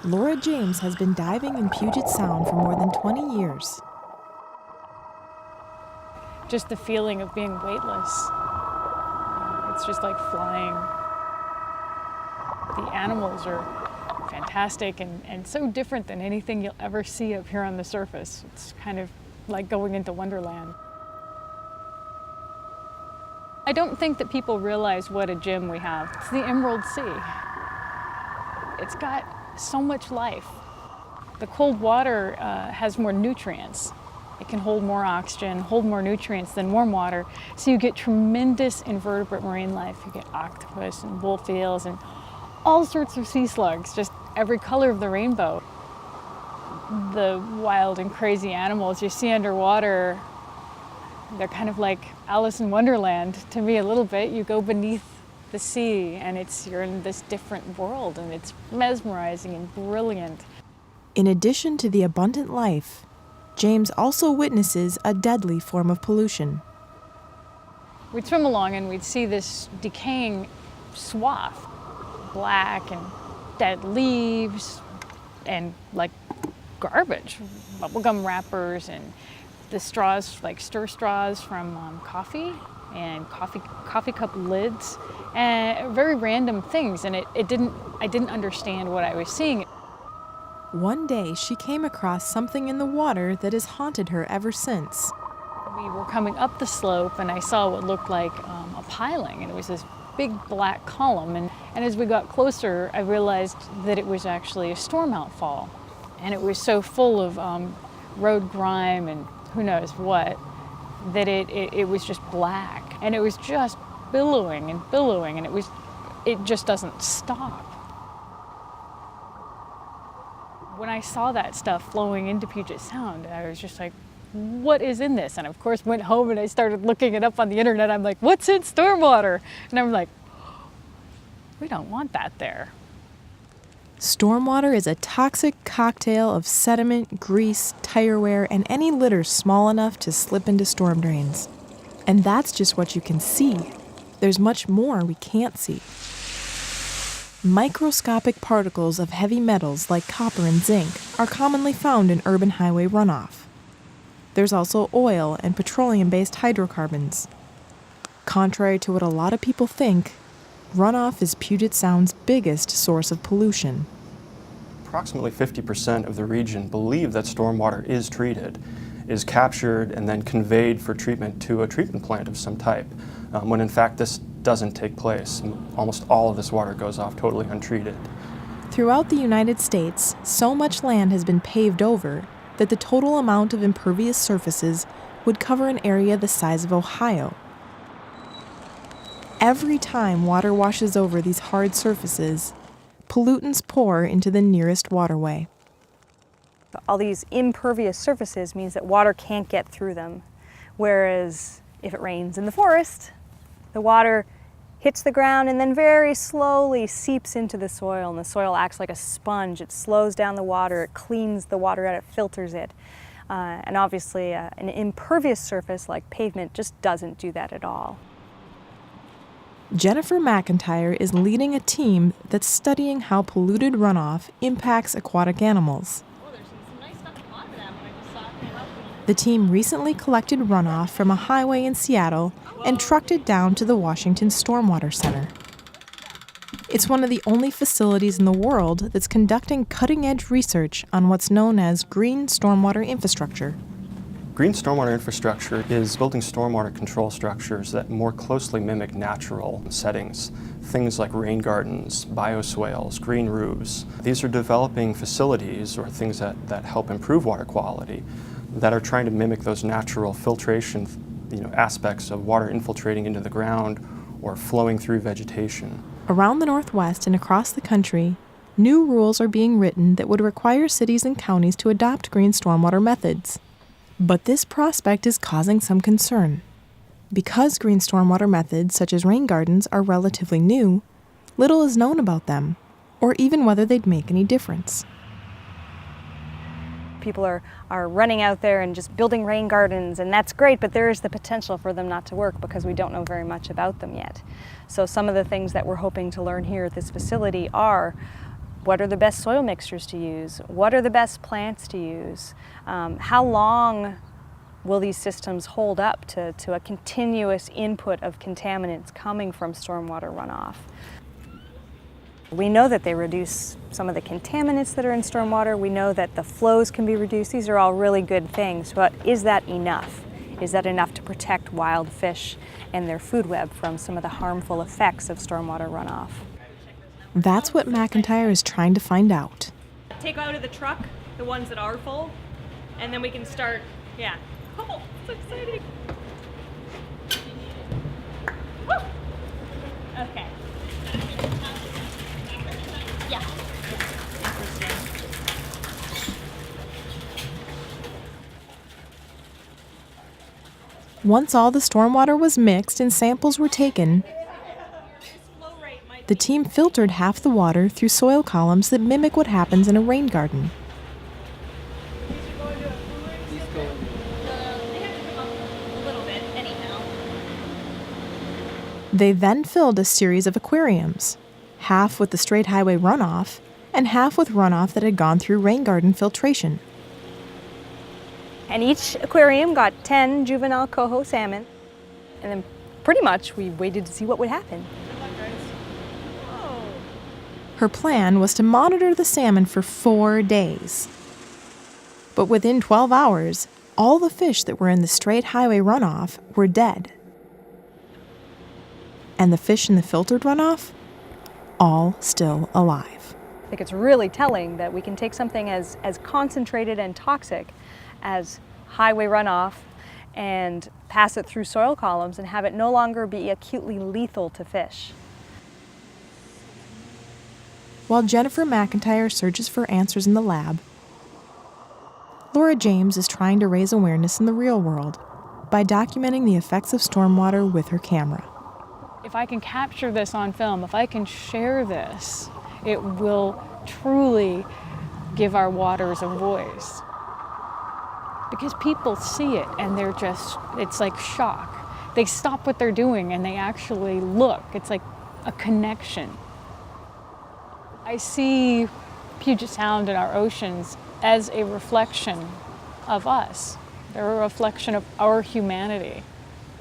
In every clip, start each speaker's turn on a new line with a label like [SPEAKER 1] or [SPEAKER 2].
[SPEAKER 1] Laura James has been diving in Puget Sound for more than 20 years.
[SPEAKER 2] Just the feeling of being weightless. It's just like flying. The animals are fantastic and so different than anything you'll ever see up here on the surface. It's kind of like going into Wonderland. I don't think that people realize what a gem we have. It's the Emerald Sea. It's got so much life. The cold water has more nutrients. It can hold more oxygen, hold more nutrients than warm water. So you get tremendous invertebrate marine life. You get octopus and wolf eels and all sorts of sea slugs, just every color of the rainbow. The wild and crazy animals you see underwater, they're kind of like Alice in Wonderland to me a little bit. You go beneath the sea and you're in this different world, and it's mesmerizing and brilliant.
[SPEAKER 1] In addition to the abundant life, James also witnesses a deadly form of pollution.
[SPEAKER 2] We'd swim along and we'd see this decaying swath, black and dead leaves and like garbage, bubblegum wrappers and the straws, like stir straws from coffee and coffee cup lids, and very random things. And I didn't understand what I was seeing.
[SPEAKER 1] One day she came across something in the water that has haunted her ever since.
[SPEAKER 2] We were coming up the slope and I saw what looked like a piling, and it was this big black column. And as we got closer, I realized that it was actually a storm outfall. And it was so full of road grime and who knows what, that it was just black. And it was just billowing and billowing, and it just doesn't stop. When I saw that stuff flowing into Puget Sound, I was just like, what is in this? And of course went home and I started looking it up on the internet. I'm like, what's in stormwater? And I'm like, we don't want that there.
[SPEAKER 1] Stormwater is a toxic cocktail of sediment, grease, tire wear, and any litter small enough to slip into storm drains. And that's just what you can see. There's much more we can't see. Microscopic particles of heavy metals like copper and zinc are commonly found in urban highway runoff. There's also oil and petroleum-based hydrocarbons. Contrary to what a lot of people think, runoff is Puget Sound's biggest source of pollution.
[SPEAKER 3] Approximately 50% of the region believe that stormwater is treated, is captured and then conveyed for treatment to a treatment plant of some type, when in fact this doesn't take place. Almost all of this water goes off totally untreated.
[SPEAKER 1] Throughout the United States, so much land has been paved over that the total amount of impervious surfaces would cover an area the size of Ohio. Every time water washes over these hard surfaces, pollutants pour into the nearest waterway.
[SPEAKER 4] All these impervious surfaces means that water can't get through them, whereas if it rains in the forest, the water hits the ground and then very slowly seeps into the soil, and the soil acts like a sponge. It slows down the water, it cleans the water out, it filters it. And obviously an impervious surface like pavement just doesn't do that at all.
[SPEAKER 1] Jennifer McIntyre is leading a team that's studying how polluted runoff impacts aquatic animals. The team recently collected runoff from a highway in Seattle and trucked it down to the Washington Stormwater Center. It's one of the only facilities in the world that's conducting cutting-edge research on what's known as green stormwater infrastructure.
[SPEAKER 3] Green stormwater infrastructure is building stormwater control structures that more closely mimic natural settings. Things like rain gardens, bioswales, green roofs. These are developing facilities or things that help improve water quality that are trying to mimic those natural filtration aspects of water infiltrating into the ground or flowing through vegetation.
[SPEAKER 1] Around the Northwest and across the country, new rules are being written that would require cities and counties to adopt green stormwater methods. But this prospect is causing some concern. Because green stormwater methods such as rain gardens are relatively new, little is known about them, or even whether they'd make any difference.
[SPEAKER 4] People are running out there and just building rain gardens, and that's great, but there is the potential for them not to work because we don't know very much about them yet. So some of the things that we're hoping to learn here at this facility are What are the best soil mixtures to use? What are the best plants to use? How long will these systems hold up to a continuous input of contaminants coming from stormwater runoff? We know that they reduce some of the contaminants that are in stormwater. We know that the flows can be reduced. These are all really good things, but is that enough? Is that enough to protect wild fish and their food web from some of the harmful effects of stormwater runoff?
[SPEAKER 1] That's what McIntyre is trying to find out.
[SPEAKER 4] Take out of the truck the ones that are full, and then we can start, yeah. Oh, so exciting. Woo! Okay. Yeah.
[SPEAKER 1] Once all the stormwater was mixed and samples were taken, the team filtered half the water through soil columns that mimic what happens in a rain garden. They then filled a series of aquariums, half with the straight highway runoff and half with runoff that had gone through rain garden filtration.
[SPEAKER 4] And each aquarium got 10 juvenile coho salmon, and then pretty much we waited to see what would happen.
[SPEAKER 1] Her plan was to monitor the salmon for 4 days. But within 12 hours, all the fish that were in the straight highway runoff were dead. And the fish in the filtered runoff, all still alive.
[SPEAKER 4] I think it's really telling that we can take something as concentrated and toxic as highway runoff and pass it through soil columns and have it no longer be acutely lethal to fish.
[SPEAKER 1] While Jennifer McIntyre searches for answers in the lab, Laura James is trying to raise awareness in the real world by documenting the effects of stormwater with her camera.
[SPEAKER 2] If I can capture this on film, if I can share this, it will truly give our waters a voice. Because people see it and they're just, it's like shock. They stop what they're doing and they actually look. It's like a connection. I see Puget Sound and our oceans as a reflection of us. They're a reflection of our humanity.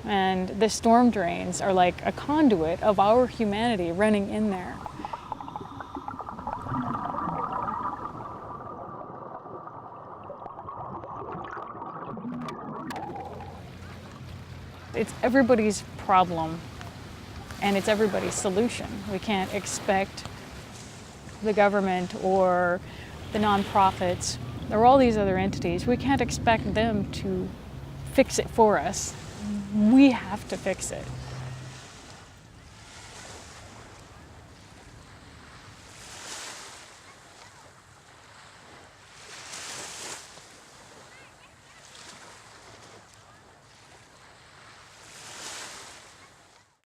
[SPEAKER 2] And the storm drains are like a conduit of our humanity running in there. It's everybody's problem and it's everybody's solution. We can't expect the government or the nonprofits or all these other entities, we can't expect them to fix it for us. We have to fix it.